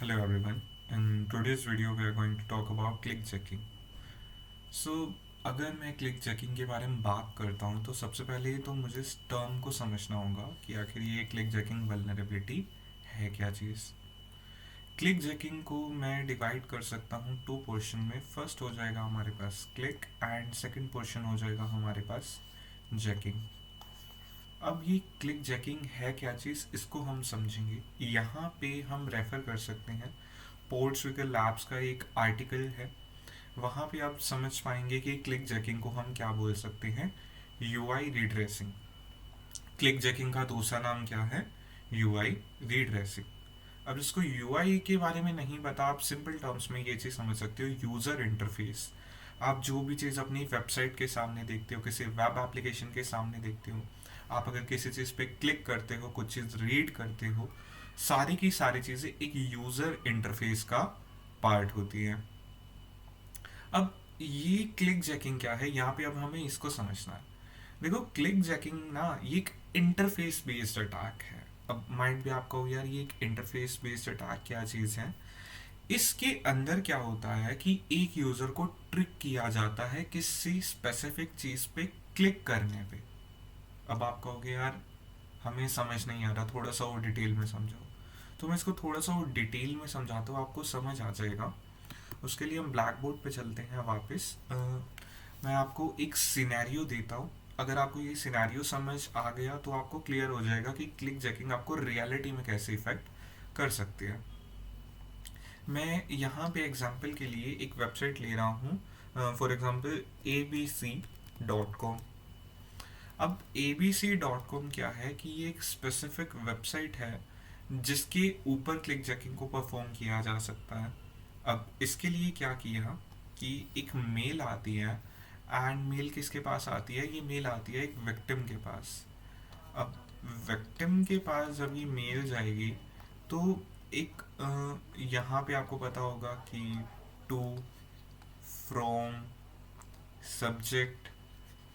Hello everyone. In today's video we are going to talk about click checking. So अगर मैं click checking के बारे में बात करता हूँ तो सबसे पहले तो मुझे इस टर्म को समझना होगा कि आखिर ये क्लिक चेकिंग वल्नरेबिलिटी है क्या चीज़। क्लिक चेकिंग को मैं डिवाइड कर सकता हूँ टू पोर्शन में। फर्स्ट हो जाएगा हमारे पास क्लिक एंड सेकंड पोर्शन हो जाएगा हमारे पास जैकिंग। अब ये क्लिक जैकिंग है क्या चीज़, इसको हम समझेंगे। यहाँ पे हम रेफर कर सकते हैं पोर्ट्सविकल लैब्स का एक आर्टिकल है, वहाँ पे आप समझ पाएंगे कि क्लिक जैकिंग को हम क्या बोल सकते हैं, यूआई रीड्रेसिंग। क्लिक जैकिंग का दूसरा नाम क्या है, यूआई रीड्रेसिंग। अब जिसको यूआई के बारे में नहीं पता, आप सिंपल टर्म्स में ये चीज़ समझ सकते हो, यूज़र इंटरफेस। आप जो भी चीज़ अपनी वेबसाइट के सामने देखते हो, किसी वेब एप्लीकेशन के सामने देखते हो, आप अगर किसी चीज़ पे क्लिक करते हो, कुछ चीज़ रीड करते हो, सारी की सारी चीज़ें एक यूज़र इंटरफेस का पार्ट होती हैं। अब ये क्लिक जैकिंग क्या है, यहाँ पे अब हमें इसको समझना है। देखो क्लिक जैकिंग ना ये एक इंटरफेस बेस्ड अटैक है। अब माइंड भी आपका हो यार ये एक इंटरफेस बेस्ड अटैक क्या चीज़ है। इसके अंदर क्या होता है कि एक यूज़र को ट्रिक किया जाता है किसी स्पेसिफिक चीज़ पे क्लिक करने पे। अब आप कहोगे यार हमें समझ नहीं आ रहा, थोड़ा सा और डिटेल में समझाओ। तो मैं इसको थोड़ा सा और डिटेल में समझाता हूँ, आपको समझ आ जाएगा। उसके लिए हम ब्लैक बोर्ड पे चलते हैं वापस। मैं आपको एक सिनेरियो देता हूँ। अगर आपको ये सिनेरियो समझ आ गया तो आपको क्लियर हो जाएगा कि क्लिक जैकिंग आपको रियलिटी में कैसे इफेक्ट कर सकती है। मैं यहाँ पे एग्जांपल के लिए एक वेबसाइट ले रहा हूँ, फॉर एग्जांपल abc.com। अब abc.com क्या है कि ये एक स्पेसिफिक वेबसाइट है जिसके ऊपर क्लिक जैकिंग को परफॉर्म किया जा सकता है। अब इसके लिए क्या किया कि एक मेल आती है, एंड मेल किसके पास आती है, ये मेल आती है एक विक्टिम के पास। अब विक्टिम के पास जब ये मेल जाएगी तो एक यहाँ पे आपको पता होगा कि टू, फ्रॉम, सब्जेक्ट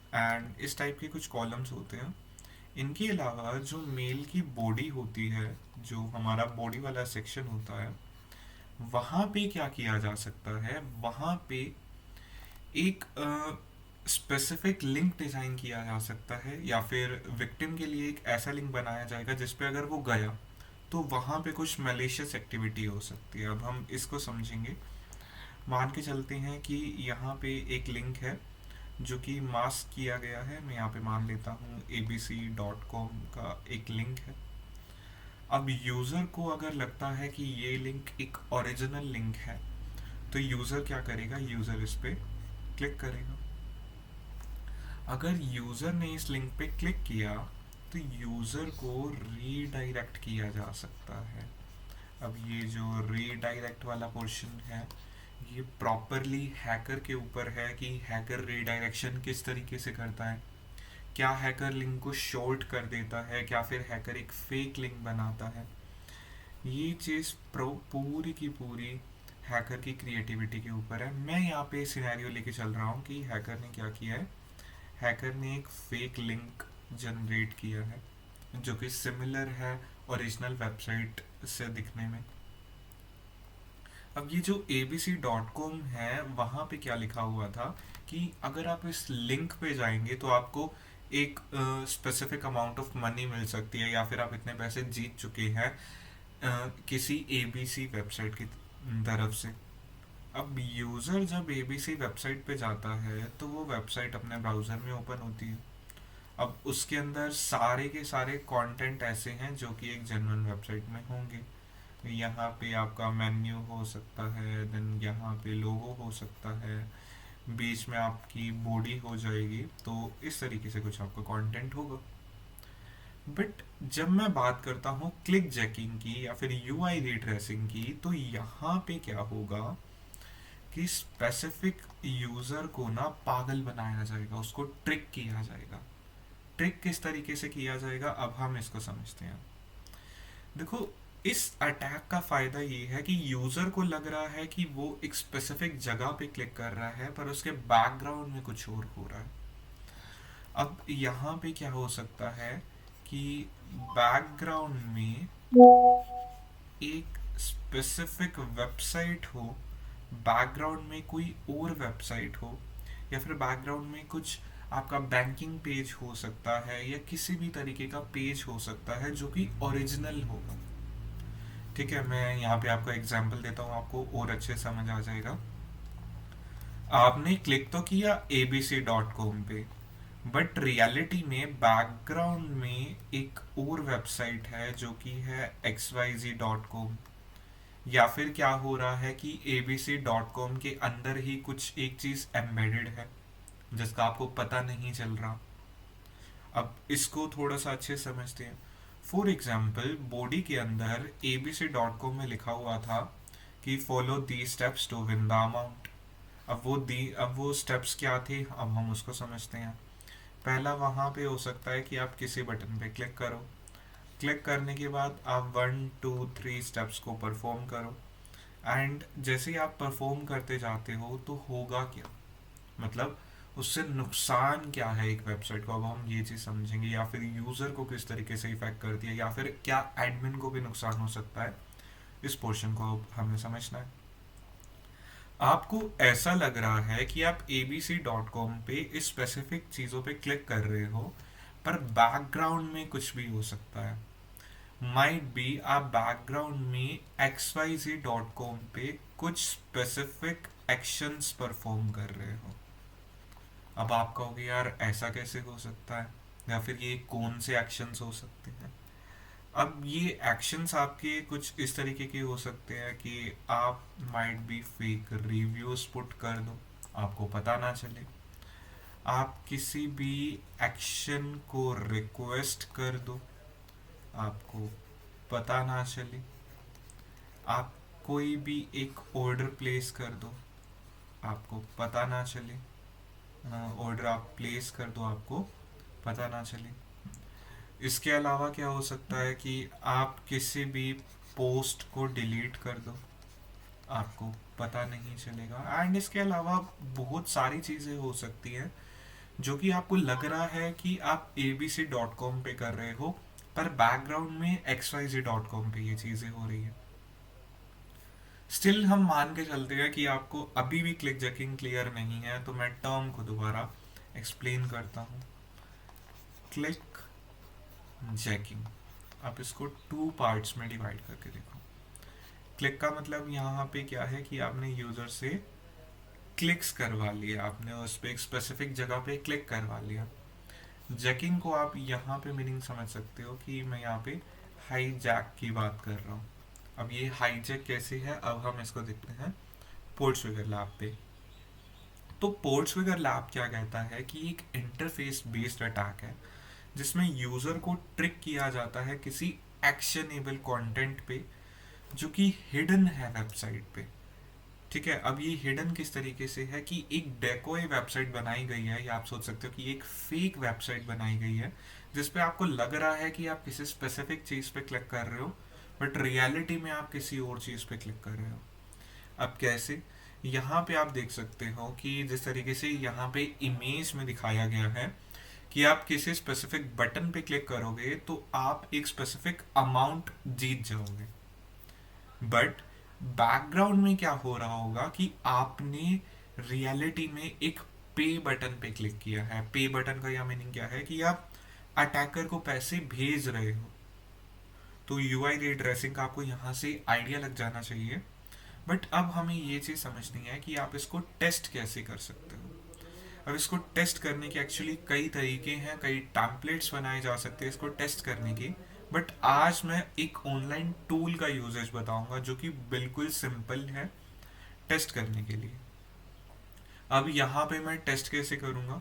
एंड इस टाइप के कुछ कॉलम्स होते हैं। इनके अलावा जो मेल की बॉडी होती है, जो हमारा बॉडी वाला सेक्शन होता है, वहाँ पे क्या किया जा सकता है, वहाँ पे एक स्पेसिफिक लिंक डिज़ाइन किया जा सकता है, या फिर विक्टिम के लिए एक ऐसा लिंक बनाया जाएगा जिस पे अगर वो गया तो वहाँ पे कुछ मैलिशियस एक्टिविटी हो सकती है। अब हम इसको समझेंगे। मान के चलते हैं कि यहाँ पे एक लिंक है जो कि मास्क किया गया है। मैं यहाँ पे मान लेता हूँ abc.com का एक लिंक है। अब यूज़र को अगर लगता है कि ये लिंक एक ओरिजिनल लिंक है तो यूज़र क्या करेगा, यूज़र इस पे क्लिक करेगा। अगर यूज़र ने इस लिंक पे क्लिक किया तो यूज़र को रीडायरेक्ट किया जा सकता है। अब ये जो रीडायरेक्ट वाला पोर्शन है ये प्रॉपरली हैकर के ऊपर है कि हैकर रीडायरेक्शन किस तरीके से करता है। क्या हैकर लिंक को शॉर्ट कर देता है, क्या फिर हैकर एक फेक लिंक बनाता है। ये चीज़ पूरी की पूरी हैकर की क्रिएटिविटी के ऊपर है। मैं यहाँ पे सिनेरियो लेके चल रहा हूँ कि हैकर ने क्या किया है। हैकर ने एक फेक लिंक जनरेट किया है जो कि सिमिलर है ओरिजिनल वेबसाइट से दिखने में। अब ये जो abc.com है वहाँ पे क्या लिखा हुआ था कि अगर आप इस लिंक पे जाएंगे तो आपको एक स्पेसिफिक अमाउंट ऑफ मनी मिल सकती है, या फिर आप इतने पैसे जीत चुके हैं किसी abc वेबसाइट की तरफ से। अब यूज़र जब abc वेबसाइट पे जाता है तो वो वेबसाइट अपने ब्राउज़र में ओपन होती है। अब उसके अंदर सारे के सारे कंटेंट ऐसे हैं जो कि एक जेन्युइन वेबसाइट में होंगे। यहाँ पे आपका मेन्यू हो सकता है, देन यहाँ पे लोगो हो सकता है, बीच में आपकी बॉडी हो जाएगी, तो इस तरीके से कुछ आपका कंटेंट होगा। बट जब मैं बात करता हूँ क्लिक जैकिंग की या फिर यूआई रीट्रेसिंग की, तो यहाँ पे क्या होगा कि स्पेसिफिक यूज़र को ना पागल बनाया जाएगा, उसको ट्रिक किया जाएगा। ट्रिक किस तरीके से किया जाएगा, अब हम इसको समझते हैं। देखो इस अटैक का फायदा ये है कि यूजर को लग रहा है कि वो एक स्पेसिफिक जगह पे क्लिक कर रहा है पर उसके बैकग्राउंड में कुछ और हो रहा है। अब यहाँ पे क्या हो सकता है कि बैकग्राउंड में एक स्पेसिफिक वेबसाइट हो, बैकग्राउंड में कोई और वेबसाइट हो, या फिर बैकग्राउंड में कुछ आपका बैंकिंग पेज हो सकता है या किसी भी तरीके का पेज हो सकता है जो कि ओरिजिनल होगा। ठीक है, मैं यहाँ पे आपको एग्जांपल देता हूँ, आपको और अच्छे समझ आ जाएगा। आपने क्लिक तो किया abc.com पे, बट रियलिटी में बैकग्राउंड में एक और वेबसाइट है जो कि है xyz.com। या फिर क्या हो रहा है कि abc.com के अंदर ही कुछ एक चीज़ एम्बेडेड है जिसका आपको पता नहीं चल रहा। अब इसको थोड़ा सा अच्छे समझते हैं। फॉर एग्जाम्पल, बॉडी के अंदर abc.com में लिखा हुआ था कि follow the steps to win the amount. अब वो स्टेप्स क्या थे, अब हम उसको समझते हैं। पहला वहाँ पे हो सकता है कि आप किसी बटन पे क्लिक करो, क्लिक करने के बाद आप 1 2 3 स्टेप्स को परफॉर्म करो, एंड जैसे ही आप परफॉर्म करते जाते हो तो होगा क्या, मतलब उससे नुकसान क्या है एक वेबसाइट को, अब हम ये चीज़ समझेंगे। या फिर यूज़र को किस तरीके से इफेक्ट करती है, या फिर क्या एडमिन को भी नुकसान हो सकता है, इस पोर्शन को अब हमें समझना है। आपको ऐसा लग रहा है कि आप abc.com पे इस स्पेसिफिक चीज़ों पे क्लिक कर रहे हो, पर बैकग्राउंड में कुछ भी हो सकता है। माइट बी आप बैकग्राउंड में xyz.com पे कुछ स्पेसिफिक एक्शंस परफॉर्म कर रहे हो। अब आप कहोगे यार ऐसा कैसे हो सकता है, या फिर ये कौन से एक्शंस हो सकते हैं। अब ये एक्शंस आपके कुछ इस तरीके के हो सकते हैं कि आप might be fake reviews put कर दो, आपको पता ना चले। आप किसी भी एक्शन को रिक्वेस्ट कर दो, आपको पता ना चले। आप कोई भी एक ऑर्डर प्लेस कर दो, आपको पता ना चले। ऑर्डर आप प्लेस कर दो, आपको पता ना चले। इसके अलावा क्या हो सकता है कि आप किसी भी पोस्ट को डिलीट कर दो, आपको पता नहीं चलेगा। एंड इसके अलावा बहुत सारी चीज़ें हो सकती हैं जो कि आपको लग रहा है कि आप abc.com पे कर रहे हो, पर बैकग्राउंड में xyz.com पे ये चीज़ें हो रही है। स्टिल हम मान के चलते हैं कि आपको अभी भी क्लिक जैकिंग क्लियर नहीं है, तो मैं टर्म को दोबारा एक्सप्लेन करता हूँ। क्लिक जैकिंग, आप इसको 2 पार्ट्स में डिवाइड करके देखो। क्लिक का मतलब यहाँ पे क्या है कि आपने यूज़र से क्लिक्स करवा लिया, आपने उस पर एक स्पेसिफिक जगह पे क्लिक करवा लिया। जैकिंग को आप यहाँ पे मीनिंग समझ सकते हो कि मैं यहाँ पे हाई जैक की बात कर रहा हूँ। अब ये हाई जैक कैसे है, अब हम इसको देखते हैं पोर्ट्सफिगर लैब पे। तो पोर्ट्सफिगर लैब क्या कहता है कि एक इंटरफेस बेस्ड अटैक है जिसमें यूज़र को ट्रिक किया जाता है किसी एक्शनेबल कंटेंट पे जो कि हिडन है वेबसाइट पे। ठीक है, अब ये हिडन किस तरीके से है कि एक डेकोए वेबसाइट बनाई गई है, या आप सोच सकते हो कि एक फेक वेबसाइट बनाई गई है जिसपे आपको लग रहा है कि आप किसी स्पेसिफिक चीज़ पे क्लिक कर रहे हो, बट रियलिटी में आप किसी और चीज़ पे क्लिक कर रहे हो। अब कैसे, यहाँ पे आप देख सकते हो कि जिस तरीके से यहाँ पे इमेज में दिखाया गया है कि आप किसी स्पेसिफिक बटन पे क्लिक करोगे तो आप एक स्पेसिफिक अमाउंट जीत जाओगे, बट बैकग्राउंड में क्या हो रहा होगा कि आपने रियलिटी में एक पे बटन पे क्लिक किया है। पे बटन का यह मीनिंग क्या है कि आप अटैकर को पैसे भेज रहे हो। तो यूआई रीड्रेसिंग का आपको यहाँ से आइडिया लग जाना चाहिए। बट अब हमें ये चीज़ समझनी है कि आप इसको टेस्ट कैसे कर सकते हो। अब इसको टेस्ट करने के एक्चुअली कई तरीके हैं, कई टैम्पलेट्स बनाए जा सकते हैं इसको टेस्ट करने के। बट आज मैं एक ऑनलाइन टूल का यूजेज बताऊंगा जो कि बिल्कुल सिंपल है टेस्ट करने के लिए। अब यहाँ पे मैं टेस्ट कैसे करूँगा,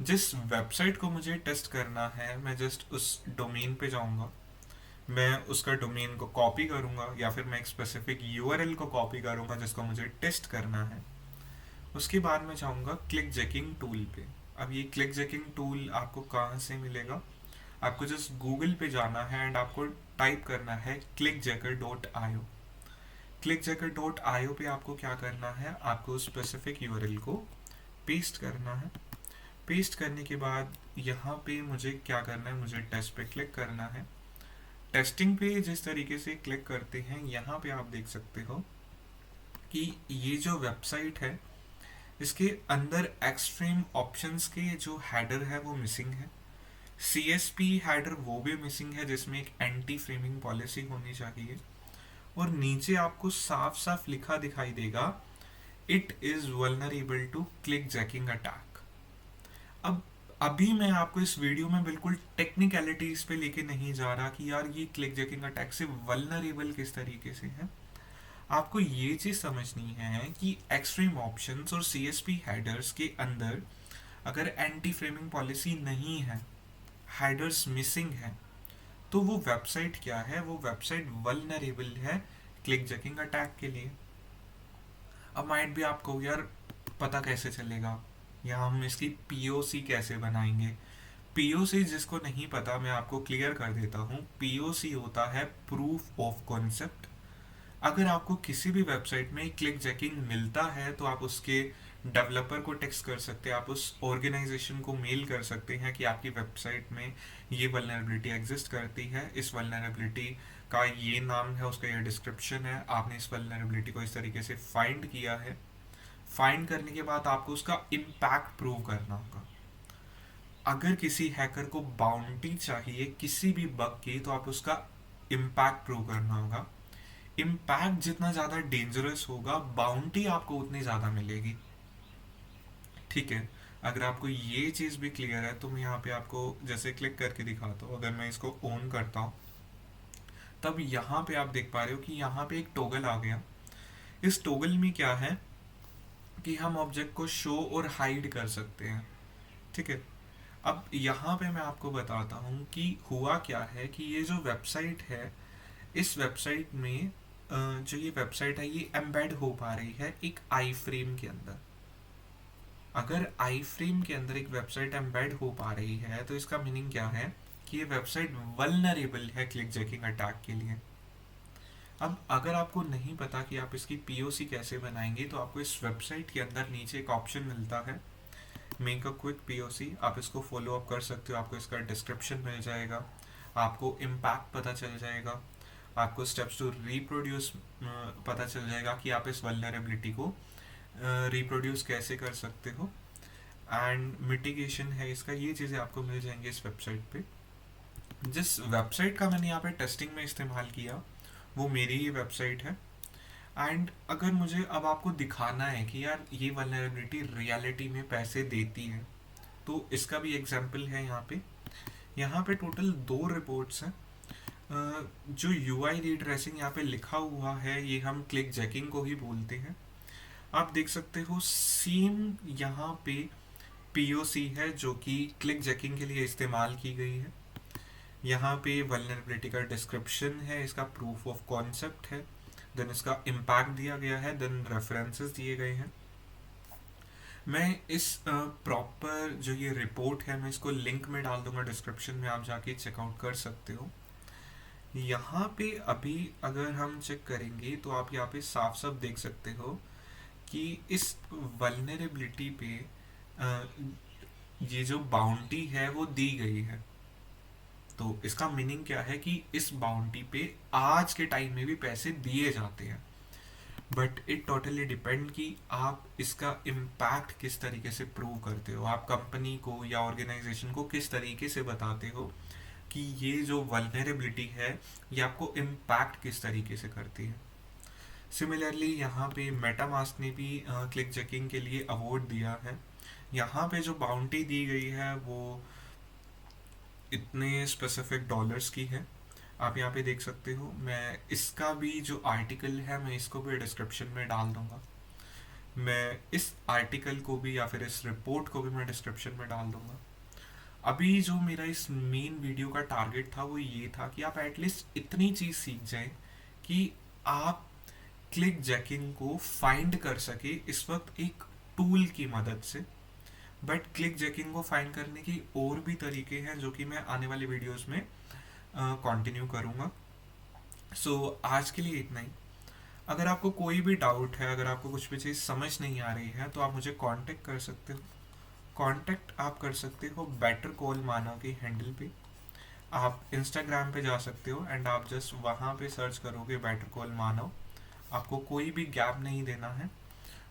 जिस वेबसाइट को मुझे टेस्ट करना है मैं जस्ट उस डोमेन पे जाऊँगा, मैं उसका डोमेन को कॉपी करूँगा, या फिर मैं एक स्पेसिफिक यूआरएल को कॉपी करूँगा जिसको मुझे टेस्ट करना है। उसके बाद मैं चाहूँगा क्लिक जैकिंग टूल पे। अब ये क्लिक जैकिंग टूल आपको कहाँ से मिलेगा, आपको जस्ट गूगल पे जाना है एंड आपको टाइप करना है clickjacker.io। clickjacker.io पे आपको क्या करना है, आपको स्पेसिफिक यूआरएल को पेस्ट करना है। पेस्ट करने के बाद यहाँ पे मुझे क्या करना है, मुझे टेस्ट पे क्लिक करना है। टेस्टिंग पे जिस तरीके से क्लिक करते हैं, यहाँ पे आप देख सकते हो कि ये जो वेबसाइट है इसके अंदर एक्सट्रीम ऑप्शंस के जो हेडर है वो मिसिंग है। CSP हेडर वो भी मिसिंग है जिसमें एक एंटी फ्रेमिंग पॉलिसी होनी चाहिए। और नीचे आपको साफ साफ लिखा दिखाई देगा, it is vulnerable to clickjacking attack. अब अभी मैं आपको इस वीडियो में बिल्कुल टेक्निकलिटीज पे लेके नहीं जा रहा कि यार ये क्लिक जैकिंग अटैक से वल्नरेबल किस तरीके से है। आपको ये चीज समझनी है कि एक्सट्रीम ऑप्शंस और CSP हेडर्स के अंदर अगर एंटी फ्रेमिंग पॉलिसी नहीं है, हेडर्स मिसिंग है, तो वो वेबसाइट क्या है, वो वेबसाइट वल्नरेबल है क्लिक जैकिंग अटैक के लिए। अब माइट भी आपको यार पता कैसे चलेगा, या हम इसकी POC कैसे बनाएंगे। POC जिसको नहीं पता मैं आपको क्लियर कर देता हूँ। POC होता है प्रूफ ऑफ कॉन्सेप्ट। अगर आपको किसी भी वेबसाइट में क्लिक जैकिंग मिलता है तो आप उसके डेवलपर को टेक्स्ट कर सकते हैं, आप उस ऑर्गेनाइजेशन को मेल कर सकते हैं कि आपकी वेबसाइट में ये वल्नरेबिलिटी एग्जिस्ट करती है, इस वल्नरेबिलिटी का ये नाम है, उसका ये डिस्क्रिप्शन है, आपने इस वल्नरेबिलिटी को इस तरीके से फाइंड किया है। फाइंड करने के बाद आपको उसका इम्पैक्ट प्रूव करना होगा। अगर किसी हैकर को बाउंटी चाहिए किसी भी बग की तो आप उसका इम्पैक्ट प्रूव करना होगा। इम्पैक्ट जितना ज़्यादा डेंजरस होगा, बाउंटी आपको उतनी ज़्यादा मिलेगी। ठीक है, अगर आपको ये चीज़ भी क्लियर है तो मैं यहाँ पे आपको जैसे क्लिक करके दिखाता हूँ। अगर मैं इसको ऑन करता हूँ तब यहाँ पे आप देख पा रहे हो कि यहाँ पे एक टोगल आ गया। इस टोगल में क्या है कि हम ऑब्जेक्ट को शो और हाइड कर सकते हैं। ठीक है, अब यहाँ पे मैं आपको बताता हूँ कि हुआ क्या है कि ये जो वेबसाइट है, इस वेबसाइट में जो ये वेबसाइट है ये एम्बेड हो पा रही है एक आई फ्रेम के अंदर। अगर आई फ्रेम के अंदर एक वेबसाइट एम्बेड हो पा रही है तो इसका मीनिंग क्या है कि ये वेबसाइट वल्नरेबल है क्लिक जैकिंग अटैक के लिए। अब अगर आपको नहीं पता कि आप इसकी POC कैसे बनाएंगे तो आपको इस वेबसाइट के अंदर नीचे एक ऑप्शन मिलता है, मेक अ क्विक POC। आप इसको फॉलो अप कर सकते हो, आपको इसका डिस्क्रिप्शन मिल जाएगा, आपको इम्पैक्ट पता चल जाएगा, आपको स्टेप्स टू रिप्रोड्यूस पता चल जाएगा कि आप इस वल्नरेबिलिटी को रिप्रोड्यूस कैसे कर सकते हो, एंड मिटिगेशन है इसका, ये चीज़ें आपको मिल जाएंगी इस वेबसाइट पे। जिस वेबसाइट का मैंने यहाँ पे टेस्टिंग में इस्तेमाल किया वो मेरी ही वेबसाइट है। एंड अगर मुझे अब आपको दिखाना है कि यार ये वल्नरेबिलिटी रियलिटी में पैसे देती है तो इसका भी एग्जाम्पल है यहाँ पे। यहाँ पे टोटल 2 रिपोर्ट्स हैं। जो UI रीड्रेसिंग यहाँ पे लिखा हुआ है ये हम क्लिक जैकिंग को ही बोलते हैं। आप देख सकते हो सेम यहाँ पे POC है जो कि क्लिक जैकिंग के लिए इस्तेमाल की गई है। यहाँ पे वल्नरेबिलिटी का डिस्क्रिप्शन है, इसका प्रूफ ऑफ कॉन्सेप्ट है, देन इसका इम्पैक्ट दिया गया है, देन रेफरेंसेस दिए गए हैं। मैं इस प्रॉपर जो ये रिपोर्ट है मैं इसको लिंक में डाल दूंगा डिस्क्रिप्शन में, आप जाके चेकआउट कर सकते हो। यहाँ पे अभी अगर हम चेक करेंगे तो आप यहाँ पे साफ साफ देख सकते हो कि इस वल्नरेबिलिटी पे ये जो बाउंटी है वो दी गई है। तो इसका मीनिंग क्या है कि इस बाउंटी पे आज के टाइम में भी पैसे दिए जाते हैं, बट इट टोटली डिपेंड कि आप इसका इम्पैक्ट किस तरीके से प्रूव करते हो, आप कंपनी को या ऑर्गेनाइजेशन को किस तरीके से बताते हो कि ये जो वल्नरेबिलिटी है ये आपको इम्पैक्ट किस तरीके से करती है। सिमिलरली यहाँ पे मेटामास्क ने भी क्लिक चेकिंग के लिए अवार्ड दिया है। यहाँ पे जो बाउंटी दी गई है वो इतने स्पेसिफिक डॉलर्स की है, आप यहाँ पे देख सकते हो। मैं इसका भी जो आर्टिकल है मैं इसको भी डिस्क्रिप्शन में डाल दूंगा। मैं इस आर्टिकल को भी या फिर इस रिपोर्ट को भी मैं डिस्क्रिप्शन में डाल दूंगा। अभी जो मेरा इस मेन वीडियो का टारगेट था वो ये था कि आप एटलीस्ट इतनी चीज़ सीख जाएं कि आप क्लिक जैकिंग को फाइंड कर सके इस वक्त एक टूल की मदद से। बट क्लिक जैकिंग को फाइंड करने की और भी तरीके हैं जो कि मैं आने वाले वीडियोस में कंटिन्यू करूँगा। सो आज के लिए इतना ही। अगर आपको कोई भी डाउट है, अगर आपको कुछ भी चीज़ समझ नहीं आ रही है तो आप मुझे कांटेक्ट कर सकते हो। कांटेक्ट आप कर सकते हो बेटर कॉल मानव के हैंडल पे। आप इंस्टाग्राम पे जा सकते हो एंड आप जस्ट वहाँ पे सर्च करोगे बेटर कॉल मानव। आपको कोई भी गैप नहीं देना है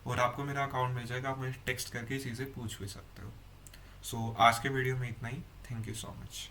और आपको मेरा अकाउंट मिल जाएगा, आप मुझे टेक्स्ट करके चीज़ें पूछ भी सकते हो। सो आज के वीडियो में इतना ही। Thank you so much.